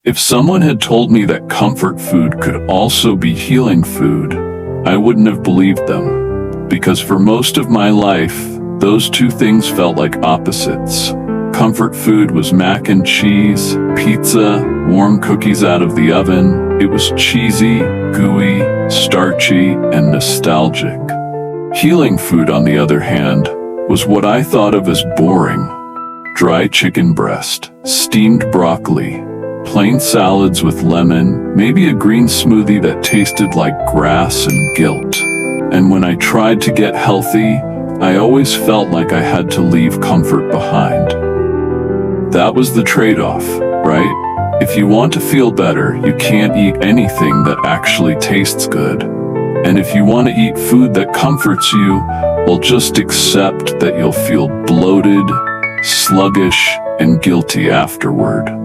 If someone had told me that comfort food could also be healing food, I wouldn't have believed them. Because for most of my life, those two things felt like opposites. Comfort food was mac and cheese, pizza, warm cookies out of the oven. It was cheesy, gooey, starchy, and nostalgic. Healing food, on the other hand, was what I thought of as boring. Dry chicken breast, steamed broccoli, plain salads with lemon, maybe a green smoothie that tasted like grass and guilt. And when I tried to get healthy, I always felt like I had to leave comfort behind. That was the trade-off, right? If you want to feel better, you can't eat anything that actually tastes good. And if you want to eat food that comforts you, well, just accept that you'll feel bloated, sluggish, and guilty afterward.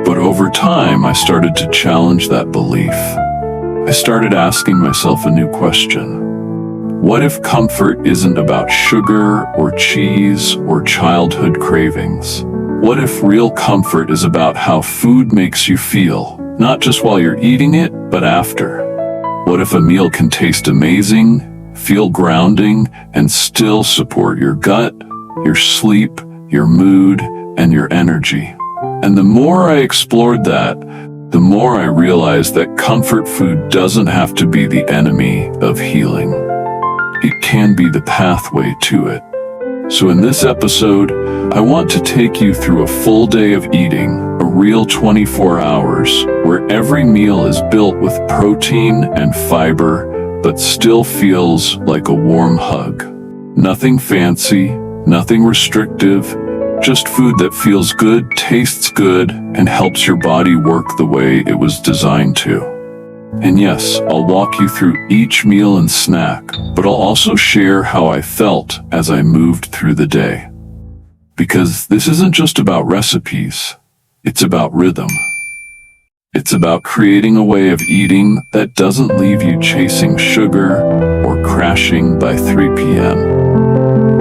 But over time, I started to challenge that belief. I started asking myself a new question. What if comfort isn't about sugar or cheese or childhood cravings? What if real comfort is about how food makes you feel, not just while you're eating it, but after? What if a meal can taste amazing, feel grounding, and still support your gut, your sleep, your mood, and your energy? And the more I explored that, the more I realized that comfort food doesn't have to be the enemy of healing. It can be the pathway to it. So in this episode, I want to take you through a full day of eating, a real 24 hours, where every meal is built with protein and fiber, but still feels like a warm hug. Nothing fancy, nothing restrictive, just food that feels good, tastes good, and helps your body work the way it was designed to. And yes, I'll walk you through each meal and snack, but I'll also share how I felt as I moved through the day. Because this isn't just about recipes, it's about rhythm. It's about creating a way of eating that doesn't leave you chasing sugar or crashing by 3 p.m.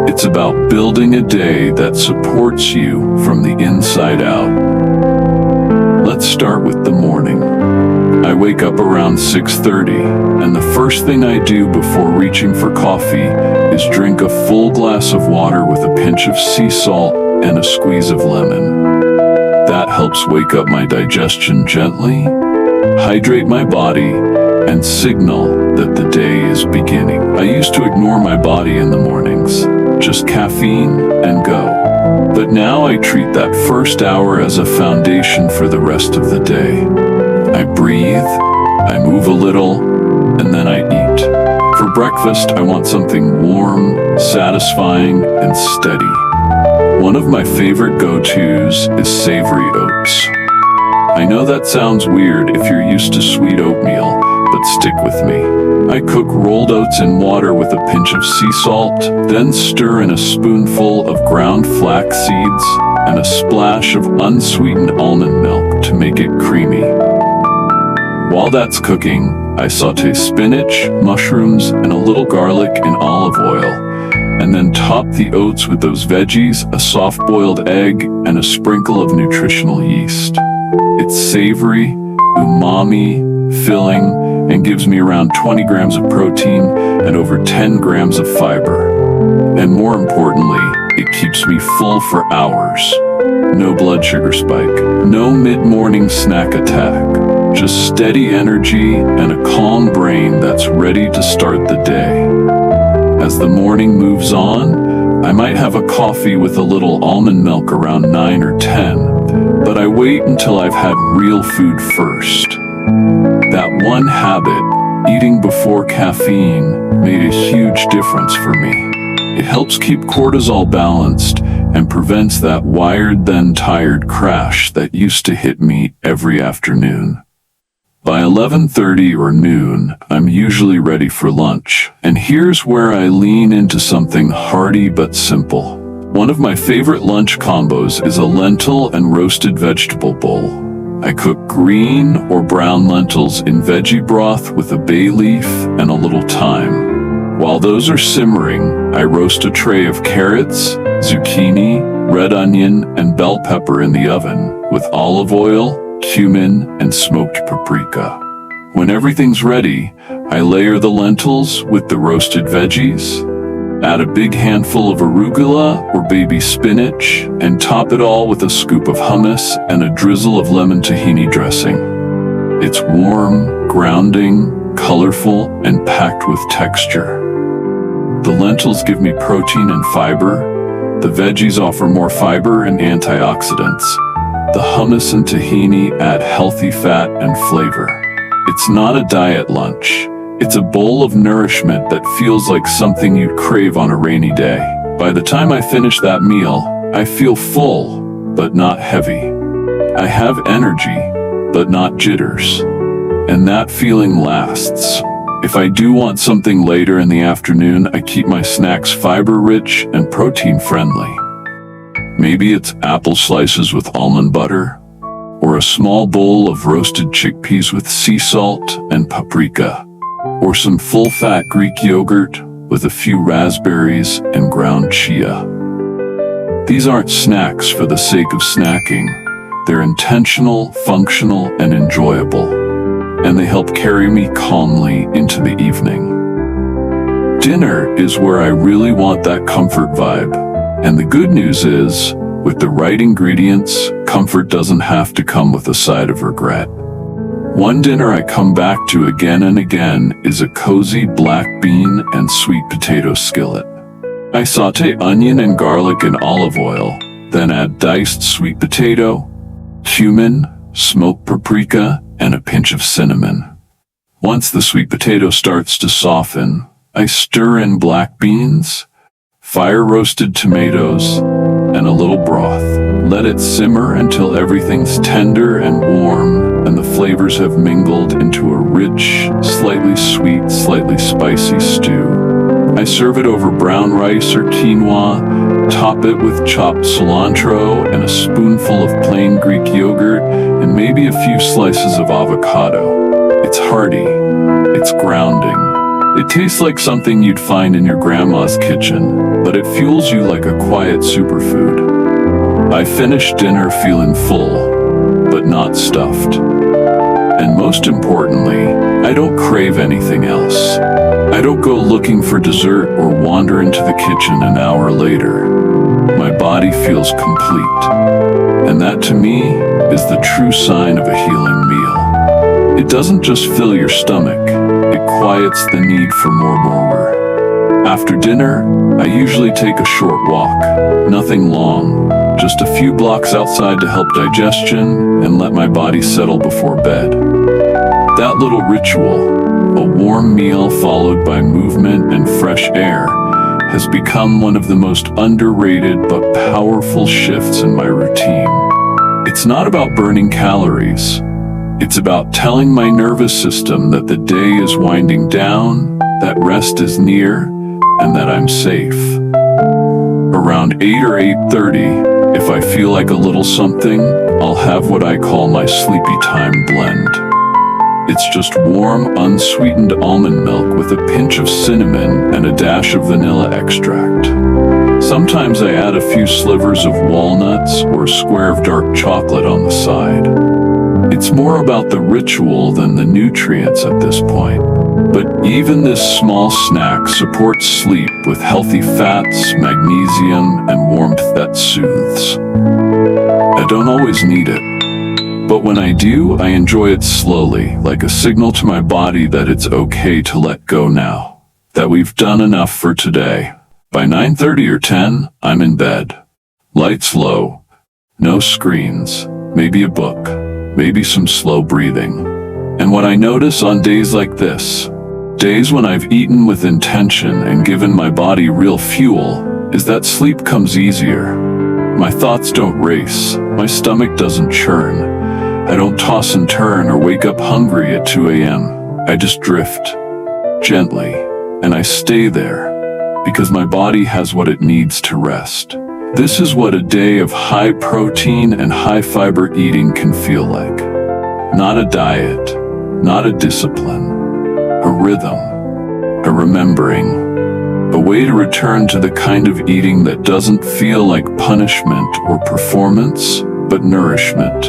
It's about building a day that supports you from the inside out. Let's start with the morning. I wake up around 6:30, and the first thing I do before reaching for coffee is drink a full glass of water with a pinch of sea salt and a squeeze of lemon. That helps wake up my digestion gently, hydrate my body, and signal that the day is beginning. I used to ignore my body in the mornings, just caffeine and go. But now I treat that first hour as a foundation for the rest of the day. I breathe, I move a little, and then I eat. For breakfast, I want something warm, satisfying, and steady. One of my favorite go-tos is savory oats. I know that sounds weird if you're used to sweet oatmeal, but stick with me. I cook rolled oats in water with a pinch of sea salt, then stir in a spoonful of ground flax seeds and a splash of unsweetened almond milk to make it creamy. While that's cooking, I saute spinach, mushrooms, and a little garlic in olive oil, and then top the oats with those veggies, a soft-boiled egg, and a sprinkle of nutritional yeast. It's savory, umami, filling, and gives me around 20 grams of protein and over 10 grams of fiber. And more importantly, it keeps me full for hours. No blood sugar spike, no mid-morning snack attack. Just steady energy and a calm brain that's ready to start the day. As the morning moves on, I might have a coffee with a little almond milk around 9 or 10, but I wait until I've had real food first. That one habit, eating before caffeine, made a huge difference for me. It helps keep cortisol balanced and prevents that wired then tired crash that used to hit me every afternoon. By 11:30 or noon, I'm usually ready for lunch, and here's where I lean into something hearty but simple. One of my favorite lunch combos is a lentil and roasted vegetable bowl. I cook green or brown lentils in veggie broth with a bay leaf and a little thyme. While those are simmering, I roast a tray of carrots, zucchini, red onion, and bell pepper in the oven with olive oil, cumin, and smoked paprika. When everything's ready, I layer the lentils with the roasted veggies, add a big handful of arugula or baby spinach, and top it all with a scoop of hummus and a drizzle of lemon tahini dressing. It's warm, grounding, colorful, and packed with texture. The lentils give me protein and fiber. The veggies offer more fiber and antioxidants. The hummus and tahini add healthy fat and flavor. It's not a diet lunch. It's a bowl of nourishment that feels like something you'd crave on a rainy day. By the time I finish that meal, I feel full, but not heavy. I have energy, but not jitters. And that feeling lasts. If I do want something later in the afternoon, I keep my snacks fiber-rich and protein-friendly. Maybe it's apple slices with almond butter, or a small bowl of roasted chickpeas with sea salt and paprika, or some full-fat Greek yogurt with a few raspberries and ground chia. These aren't snacks for the sake of snacking. They're intentional, functional, and enjoyable, and they help carry me calmly into the evening. Dinner is where I really want that comfort vibe, and the good news is, with the right ingredients, comfort doesn't have to come with a side of regret. One dinner I come back to again and again is a cozy black bean and sweet potato skillet. I saute onion and garlic in olive oil, then add diced sweet potato, cumin, smoked paprika, and a pinch of cinnamon. Once the sweet potato starts to soften, I stir in black beans, fire-roasted tomatoes, and a little broth. Let it simmer until everything's tender and warm, and the flavors have mingled into a rich, slightly sweet, slightly spicy stew. I serve it over brown rice or quinoa, top it with chopped cilantro and a spoonful of plain Greek yogurt, and maybe a few slices of avocado. It's hearty. It's grounding. It tastes like something you'd find in your grandma's kitchen, but it fuels you like a quiet superfood. I finish dinner feeling full, but not stuffed. And most importantly, I don't crave anything else. I don't go looking for dessert or wander into the kitchen an hour later. My body feels complete. And that to me is the true sign of a healing meal. It doesn't just fill your stomach, it quiets the need for more. After dinner, I usually take a short walk, nothing long, just a few blocks outside to help digestion and let my body settle before bed. That little ritual, a warm meal followed by movement and fresh air, has become one of the most underrated but powerful shifts in my routine. It's not about burning calories. It's about telling my nervous system that the day is winding down, that rest is near, and that I'm safe. Around 8 or 8:30, if I feel like a little something, I'll have what I call my sleepy time blend. It's just warm, unsweetened almond milk with a pinch of cinnamon and a dash of vanilla extract. Sometimes I add a few slivers of walnuts or a square of dark chocolate on the side. It's more about the ritual than the nutrients at this point. But even this small snack supports sleep with healthy fats, magnesium, and warmth that soothes. I don't always need it, but when I do, I enjoy it slowly, like a signal to my body that it's okay to let go now, that we've done enough for today. By 9:30 or 10, I'm in bed. Lights low, no screens, maybe a book, maybe some slow breathing. And what I notice on days like this, days when I've eaten with intention and given my body real fuel, is that sleep comes easier. My thoughts don't race, my stomach doesn't churn. I don't toss and turn or wake up hungry at 2 a.m. I just drift, gently, and I stay there, because my body has what it needs to rest. This is what a day of high protein and high fiber eating can feel like. Not a diet, not a discipline, a rhythm, a remembering, a way to return to the kind of eating that doesn't feel like punishment or performance, but nourishment.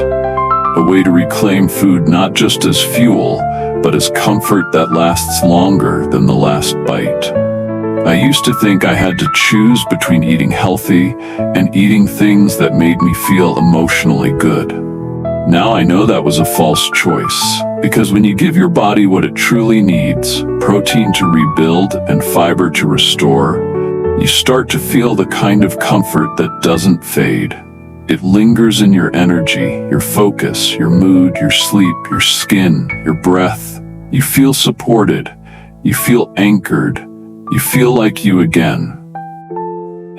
a way to reclaim food not just as fuel, but as comfort that lasts longer than the last bite. I used to think I had to choose between eating healthy and eating things that made me feel emotionally good. Now I know that was a false choice, because when you give your body what it truly needs, protein to rebuild and fiber to restore, you start to feel the kind of comfort that doesn't fade. It lingers in your energy, your focus, your mood, your sleep, your skin, your breath. You feel supported. You feel anchored. You feel like you again.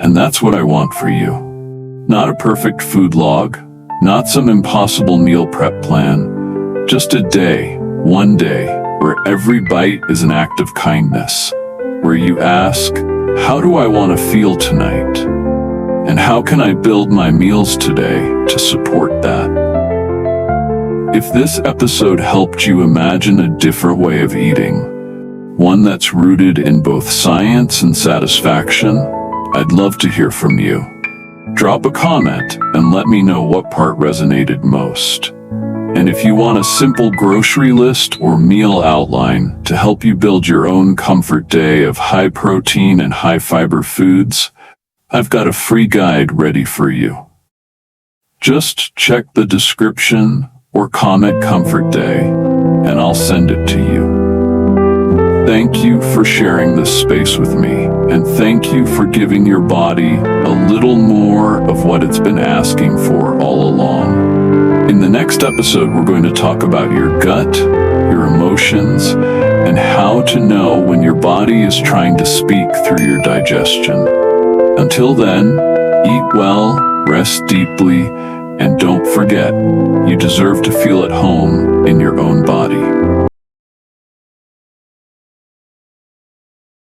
And that's what I want for you. Not a perfect food log, not some impossible meal prep plan, just a day, one day, where every bite is an act of kindness, where you ask, how do I want to feel tonight? And how can I build my meals today to support that? If this episode helped you imagine a different way of eating, one that's rooted in both science and satisfaction, I'd love to hear from you. Drop a comment and let me know what part resonated most. And if you want a simple grocery list or meal outline to help you build your own comfort day of high protein and high fiber foods, I've got a free guide ready for you. Just check the description or comment comfort day, and I'll send it to you. Thank you for sharing this space with me, and thank you for giving your body a little more of what it's been asking for all along. In the next episode, we're going to talk about your gut, your emotions, and how to know when your body is trying to speak through your digestion. Until then, eat well, rest deeply, and don't forget, you deserve to feel at home in your own body.